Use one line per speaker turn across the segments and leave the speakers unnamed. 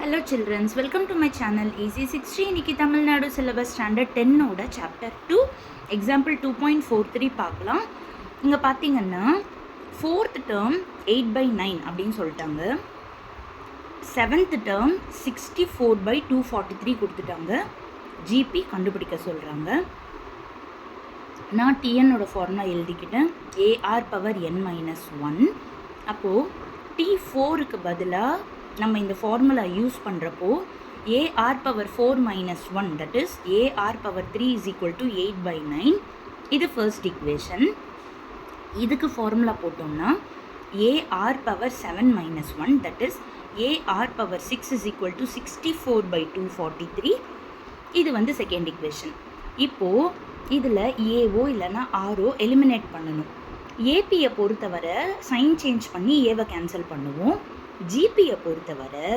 Hello children, welcome to my channel Easy 60. இன்னைக்கு Tamil Nadu syllabus standard 10 ஓட chapter 2 example 2.43 பார்க்கலாம். இங்கே பார்த்தீங்கன்னா 4th டேர்ம் 8/9 அப்படின்னு சொல்லிட்டாங்க. 7th டேர்ம் 64/243 கொடுத்துட்டாங்க. ஜிபி கண்டுபிடிக்க சொல்கிறாங்க. நான் டிஎன்னோட ஃபார்முலா எழுதிக்கிட்டேன். AR power n - 1. அப்போது T4க்கு பதிலாக நம்ம இந்த ஃபார்முலா யூஸ் பண்ணுறப்போ AR power 4 - 1 that is AR power 3 is equal to 8/9. இது ஃபர்ஸ்ட் ஈக்குவேஷன். இதுக்கு ஃபார்முலா போட்டோம்னா AR power 7 - 1 that is AR power 6 is equal to 64/243. இது வந்து செகண்ட் ஈக்குவேஷன். இப்போது இதில் ஏஓ இல்லைன்னா ஆரோ எலிமினேட் பண்ணணும். ஏபியை பொறுத்தவரை சைன் சேஞ்ச் பண்ணி ஏவை கேன்சல் பண்ணுவோம். ஜிபியை பொறுத்தவரை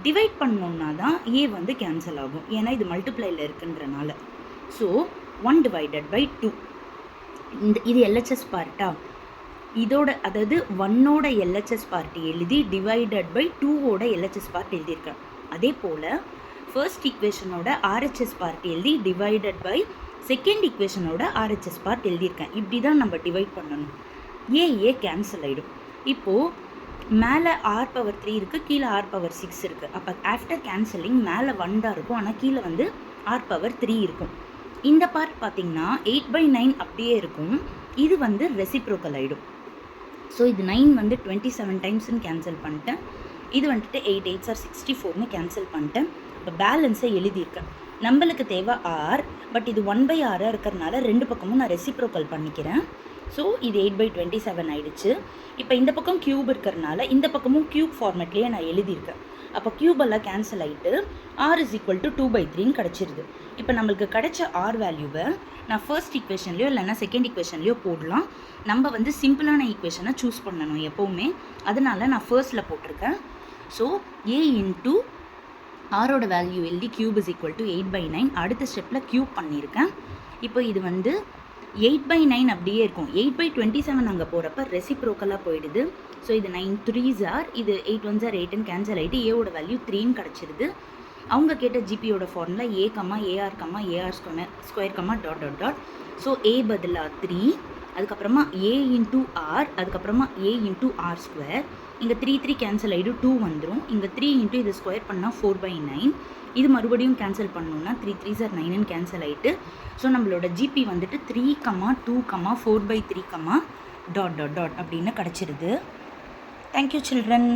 டிவைட் பண்ணோம்னா தான் ஏ வந்து கேன்சல் ஆகும், ஏன்னா இது மல்டிப்ளையில் இருக்குன்றனால. ஸோ 1/2 இது எல்ஹெச்எஸ் பார்ட்டா, இதோட அதாவது 1ஓட எல்ஹெச்எஸ் பார்ட் எழுதி /2ஓட எல்ஹெச்எஸ் பார்ட் எழுதியிருக்கேன். அதே போல் ஃபர்ஸ்ட் ஈக்குவேஷனோட ஆர்ஹெச்எஸ் பார்ட் எழுதி செகண்ட் ஈக்குவேஷனோட ஆர்ஹெச்எஸ் பார்ட் எழுதியிருக்கேன். இப்படி தான் நம்ம டிவைட் பண்ணணும். ஏ கேன்சல் ஆகிடும். இப்போது மேலே R power 3 இருக்குது, கீழே R power 6 இருக்குது. அப்போ ஆஃப்டர் கேன்சலிங் மேலே 1 தான் இருக்கும், ஆனால் கீழே வந்து R power 3 இருக்கும். இந்த பார்ட் பார்த்திங்கன்னா 8/9 அப்படியே இருக்கும். இது வந்து ரெசிப்ரோக்கல் ஆகிடும். ஸோ இது 9 வந்து 27 டைம்ஸ்னு கேன்சல் பண்ணிட்டேன். இது வந்துட்டு 8 8s are 64னு கேன்சல் பண்ணிட்டேன். இப்போ பேலன்ஸை எழுதியிருக்கேன். நம்மளுக்கு தேவை R, பட் இது 1/6 இருக்கிறதுனால ரெண்டு பக்கமும் நான் ரெசிப்ரோக்கல் பண்ணிக்கிறேன். ஸோ இது 8/27 ஆகிடுச்சு. இப்போ இந்த பக்கம் க்யூப் இருக்கிறதுனால இந்த பக்கமும் க்யூப் ஃபார்மேட்லேயே நான் எழுதியிருக்கேன். அப்போ க்யூபெல்லாம் கேன்சல் ஆகிட்டு R is equal to 2/3 கிடச்சிருது. இப்போ நம்மளுக்கு கிடைச்ச R வேல்யூவை நான் ஃபர்ஸ்ட் ஈக்குவேஷன்லையோ இல்லைன்னா செகண்ட் ஈக்குவேஷன்லையோ போடலாம். நம்ம வந்து சிம்பிளான ஈக்குவேஷனை சூஸ் பண்ணணும் எப்போவுமே, அதனால நான் ஃபர்ஸ்ட்டில் போட்டிருக்கேன். ஸோ A இன்ட்டு ஆரோட வேல்யூ எழுதி க்யூப் is equal to 8/9. அடுத்த ஸ்டெப்பில் க்யூப் பண்ணியிருக்கேன். இப்போ இது வந்து 8/9 அப்படியே இருக்கும். 8/27 அங்கே போகிறப்ப ரெசிப்ரோக்கலாக போயிடுது. ஸோ இது 9 3s are, இது 8 1s are 8ன்னு கேன்சல் ஆகிட்டு ஏவோட வேல்யூ 3ன்னு கிடச்சிருது. அவங்க கேட்ட ஜிபியோட formula A, AR, AR². So A பதிலாக 3, அதுக்கப்புறமா A இன்ட்டு R, அதுக்கப்புறமா A இன்ட்டு R². இங்கே 3 கேன்சல் ஆகிடும், 2 வந்துடும். இங்கே 3 இன்ட்டு இது ஸ்கொயர் பண்ணால் 4/9. இது மறுபடியும் கேன்சல் பண்ணோன்னா 3 3s are 9ன்னு கேன்சல் ஆகிட்டு. ஸோ நம்மளோட ஜிபி வந்துட்டு 3, 2, 4/3, ... அப்படின்னு கிடச்சிருது. Thank you children.